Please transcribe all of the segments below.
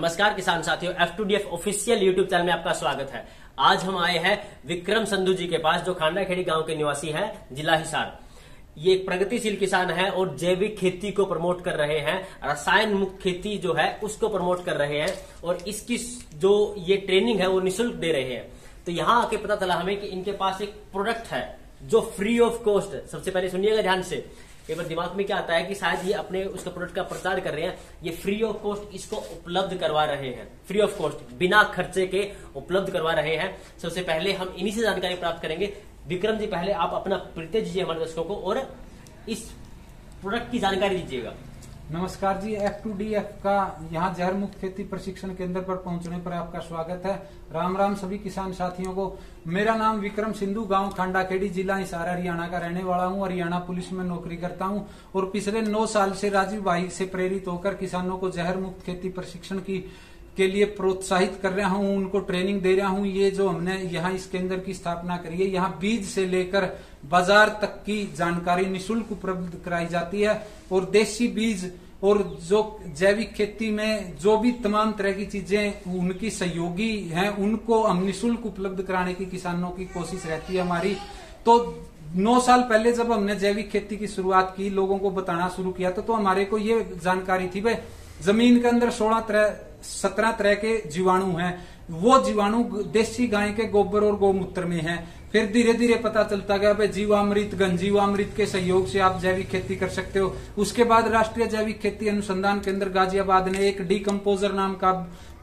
नमस्कार किसान साथियों, F2DF ऑफिशियल यूट्यूब चैनल में आपका स्वागत है। आज हम आए हैं विक्रम संधू जी के पास, जो खांडाखेड़ी गांव के निवासी हैं, जिला हिसार। ये एक प्रगतिशील किसान है और जैविक खेती को प्रमोट कर रहे हैं, रसायन मुक्त खेती जो है उसको प्रमोट कर रहे हैं और इसकी जो ये ट्रेनिंग है वो निःशुल्क दे रहे हैं। तो यहाँ आके पता चला हमें कि इनके पास एक प्रोडक्ट है जो फ्री ऑफ कॉस्ट। सबसे पहले सुनिएगा ध्यान से, एक बार दिमाग में क्या आता है कि शायद ये अपने उसका प्रोडक्ट का प्रचार कर रहे हैं। ये फ्री ऑफ कॉस्ट इसको उपलब्ध करवा रहे हैं, फ्री ऑफ कॉस्ट बिना खर्चे के उपलब्ध करवा रहे हैं। सबसे पहले हम इन्हीं से जानकारी प्राप्त करेंगे। विक्रम जी, पहले आप अपना परिचय दीजिए हमारे दर्शकों को और इस प्रोडक्ट की जानकारी दीजिएगा। नमस्कार जी, F2DF का यहाँ जहर मुक्त खेती प्रशिक्षण केंद्र पर पहुंचने पर आपका स्वागत है। राम राम सभी किसान साथियों को। मेरा नाम विक्रम सिंधु, गांव खांडाखेड़ी, जिला हिसार, हरियाणा का रहने वाला हूँ। हरियाणा पुलिस में नौकरी करता हूँ और पिछले 9 साल से राजीव भाई से प्रेरित होकर किसानों को जहर मुक्त खेती प्रशिक्षण के लिए प्रोत्साहित कर रहा हूँ, उनको ट्रेनिंग दे रहा हूँ। ये जो हमने यहाँ इस केंद्र की स्थापना करी है, यहाँ बीज से लेकर बाजार तक की जानकारी निःशुल्क उपलब्ध कराई जाती है और देसी बीज और जो जैविक खेती में जो भी तमाम तरह की चीजें उनकी सहयोगी हैं, उनको हम निःशुल्क उपलब्ध कराने की किसानों की कोशिश रहती है हमारी। तो 9 साल पहले जब हमने जैविक खेती की शुरुआत की, लोगों को बताना शुरू किया तो हमारे को ये जानकारी थी भाई जमीन के अंदर 17 तरह के जीवाणु हैं। वो जीवाणु देसी गाय के गोबर और गौमूत्र में हैं। फिर धीरे धीरे पता चलता गया भाई जीवामृत, घन जीवामृत के सहयोग से आप जैविक खेती कर सकते हो। उसके बाद राष्ट्रीय जैविक खेती अनुसंधान केंद्र गाजियाबाद ने एक डीकम्पोजर नाम का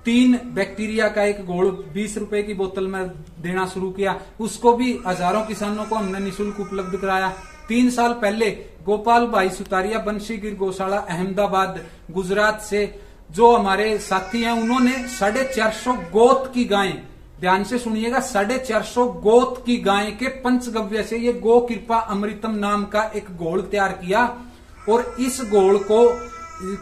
3 बैक्टीरिया का एक घोल 20 रुपए की बोतल में देना शुरू किया। उसको भी हजारों किसानों को हमने निःशुल्क उपलब्ध कराया। 3 साल पहले गोपाल भाई सुतारिया, बंशीगिर गौशाला, अहमदाबाद, गुजरात से जो हमारे साथी हैं, उन्होंने 450 गोत की गाय, ध्यान से सुनिएगा, 450 गोत की गाय के पंचगव्य से ये गो कृपा अमृतम नाम का एक घोल तैयार किया और इस घोल को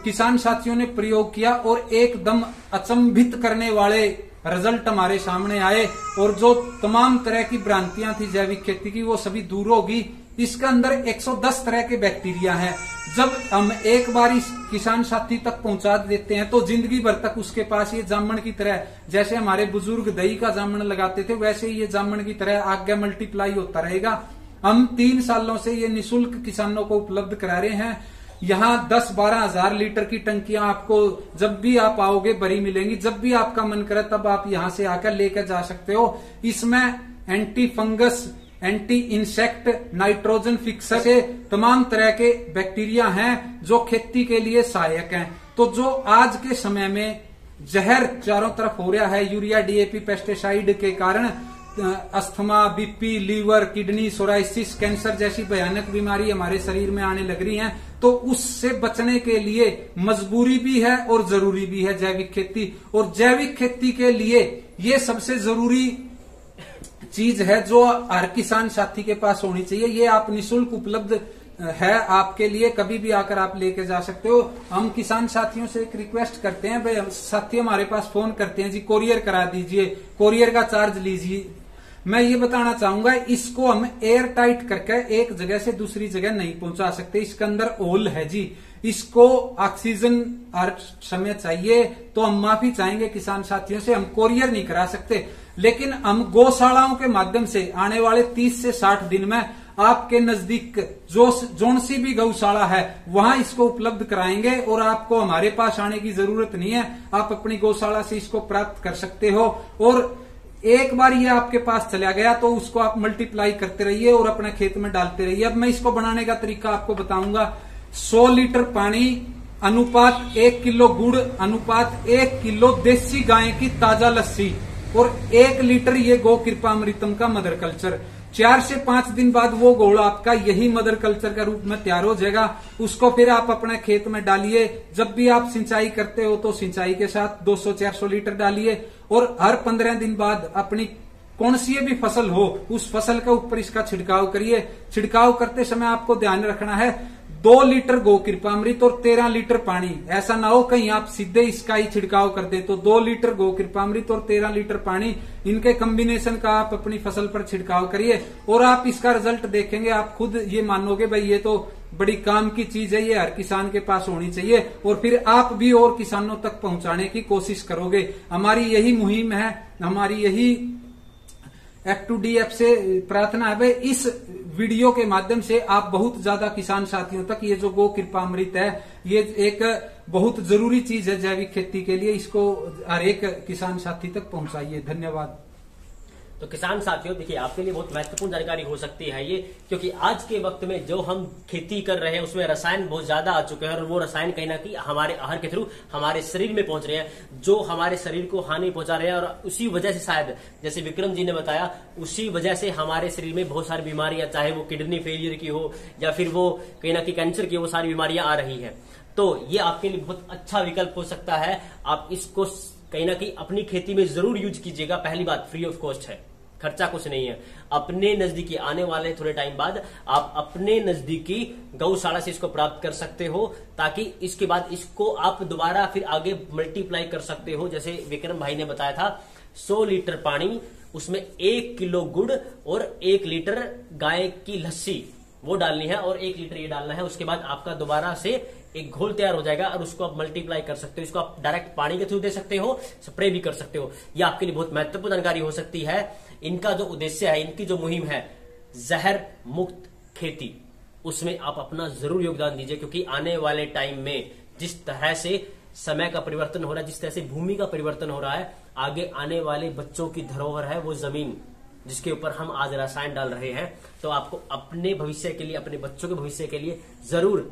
किसान साथियों ने प्रयोग किया और एकदम अचंभित करने वाले रिजल्ट हमारे सामने आए और जो तमाम तरह की भ्रांतियां थी जैविक खेती की, वो सभी दूर होगी। इसके अंदर 110 तरह के बैक्टीरिया हैं। जब हम एक बार इस किसान साथी तक पहुंचा देते हैं तो जिंदगी भर तक उसके पास ये जामन की तरह, जैसे हमारे बुजुर्ग दही का जामन लगाते थे, वैसे ही ये जामन की तरह आगे मल्टीप्लाई होता रहेगा। हम 3 सालों से ये निःशुल्क किसानों को उपलब्ध करा रहे हैं। यहाँ 10-12 हजार लीटर की टंकियां आपको जब भी आप आओगे भरी मिलेंगी। जब भी आपका मन करे तब आप यहाँ से आकर लेकर जा सकते हो। इसमें anti fungus, anti insect, nitrogen fixer से तमाम तरह के बैक्टीरिया हैं जो खेती के लिए सहायक हैं। तो जो आज के समय में जहर चारों तरफ हो रहा है यूरिया, डीएपी, पेस्टिसाइड के कारण, asthma, BP, liver, kidney, psoriasis, cancer जैसी भयानक बीमारी हमारे शरीर में आने लग रही हैं, तो उससे बचने के लिए मजबूरी भी है और जरूरी भी है जैविक खेती। और जैविक खेती के लिए ये सबसे जरूरी चीज है जो हर किसान साथी के पास होनी चाहिए। ये आप निःशुल्क उपलब्ध है आपके लिए, कभी भी आकर आप लेके जा सकते हो। हम किसान साथियों से एक रिक्वेस्ट करते हैं, भाई साथी हमारे पास फोन करते हैं, जी कोरियर करा दीजिए, कोरियर का चार्ज लीजिए। मैं ये बताना चाहूंगा, इसको हम एयर टाइट करके एक जगह से दूसरी जगह नहीं पहुंचा सकते। इसके अंदर ओल है जी, इसको ऑक्सीजन हर समय चाहिए। तो हम माफी चाहेंगे किसान साथियों से, हम कोरियर नहीं करा सकते, लेकिन हम गौशालाओं के माध्यम से आने वाले 30 से 60 दिन में आपके नजदीक जोन सी भी गौशाला है वहां इसको उपलब्ध कराएंगे और आपको हमारे पास आने की जरूरत नहीं है। आप अपनी गौशाला से इसको प्राप्त कर सकते हो और एक बार ये आपके पास चला गया तो उसको आप मल्टीप्लाई करते रहिए और अपने खेत में डालते रहिए। अब मैं इसको बनाने का तरीका आपको बताऊंगा। 100 लीटर पानी अनुपात 1 किलो गुड़ अनुपात 1 किलो देसी गाय की ताजा लस्सी और 1 लीटर ये गो कृपा अमृतम का मदर कल्चर। 4 से 5 दिन बाद वो घोल आपका यही मदर कल्चर का रूप में तैयार हो जाएगा। उसको फिर आप अपने खेत में डालिए। जब भी आप सिंचाई करते हो तो सिंचाई के साथ 200-400 लीटर डालिए और हर 15 दिन बाद अपनी कौन सी भी फसल हो उस फसल के ऊपर इसका छिड़काव करिए। छिड़काव करते समय आपको ध्यान रखना है 2 लीटर गोकृपामृत और 13 लीटर पानी। ऐसा ना हो कहीं आप सीधे इसका ही छिड़काव कर दें, तो 2 लीटर गोकृपामृत और 13 लीटर पानी, इनके कॉम्बिनेशन का आप अपनी फसल पर छिड़काव करिए और आप इसका रिजल्ट देखेंगे। आप खुद ये मानोगे भाई ये तो बड़ी काम की चीज है, ये हर किसान के पास होनी चाहिए, और फिर आप भी और किसानों तक पहुंचाने की कोशिश करोगे। हमारी यही मुहिम है, हमारी यही F2DF से प्रार्थना है। इस वीडियो के माध्यम से आप बहुत ज्यादा किसान साथियों तक ये जो गोकृपामृत है, ये एक बहुत जरूरी चीज है जैविक खेती के लिए, इसको हर एक किसान साथी तक पहुंचाइए। धन्यवाद। तो किसान साथियों देखिए, आपके लिए बहुत महत्वपूर्ण जानकारी हो सकती है ये, क्योंकि आज के वक्त में जो हम खेती कर रहे हैं उसमें रसायन बहुत ज्यादा आ चुके हैं और वो रसायन कहीं ना कहीं हमारे आहार के थ्रू हमारे शरीर में पहुंच रहे हैं, जो हमारे शरीर को हानि पहुंचा रहे हैं। और उसी वजह से शायद जैसे विक्रम जी ने बताया, उसी वजह से हमारे शरीर में बहुत सारी बीमारियां, चाहे वो किडनी फेलियर की हो या फिर वो कहीं ना कहीं कैंसर की, वो सारी बीमारियां आ रही है। तो ये आपके लिए बहुत अच्छा विकल्प हो सकता है। आप इसको कहीं ना कहीं अपनी खेती में जरूर यूज कीजिएगा। पहली बात, फ्री ऑफ कॉस्ट है, खर्चा कुछ नहीं है। अपने नजदीकी आने वाले थोड़े टाइम बाद आप अपने नजदीकी गौशाला से इसको प्राप्त कर सकते हो, ताकि इसके बाद इसको आप दोबारा फिर आगे मल्टीप्लाई कर सकते हो। जैसे विक्रम भाई ने बताया था, 100 लीटर पानी, उसमें 1 किलो गुड़ और 1 लीटर गाय की लस्सी वो डालनी है और 1 लीटर ये डालना है। उसके बाद आपका दोबारा से एक घोल तैयार हो जाएगा और उसको आप मल्टीप्लाई कर सकते हो। इसको आप डायरेक्ट पानी के थ्रू दे सकते हो, स्प्रे भी कर सकते हो। ये आपके लिए बहुत महत्वपूर्ण जानकारी हो सकती है। इनका जो उद्देश्य है, इनकी जो मुहिम है जहर मुक्त खेती, उसमें आप अपना जरूर योगदान दीजिए, क्योंकि आने वाले टाइम में जिस तरह से समय का परिवर्तन हो रहा है, जिस तरह से भूमि का परिवर्तन हो रहा है, आगे आने वाले बच्चों की धरोहर है वो जमीन, जिसके ऊपर हम आज रसायन डाल रहे हैं। तो आपको अपने भविष्य के लिए, अपने बच्चों के भविष्य के लिए जरूर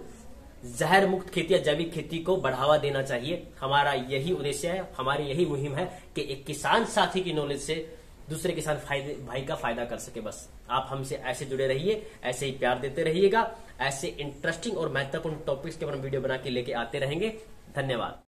जहर मुक्त खेती या जैविक खेती को बढ़ावा देना चाहिए। हमारा यही उद्देश्य है, हमारी यही मुहिम है कि एक किसान साथी की नॉलेज से दूसरे किसान भाई का फायदा कर सके। बस आप हमसे ऐसे जुड़े रहिए, ऐसे ही प्यार देते रहिएगा। ऐसे इंटरेस्टिंग और महत्वपूर्ण टॉपिक्स के ऊपर हम वीडियो बना के लेके आते रहेंगे। धन्यवाद।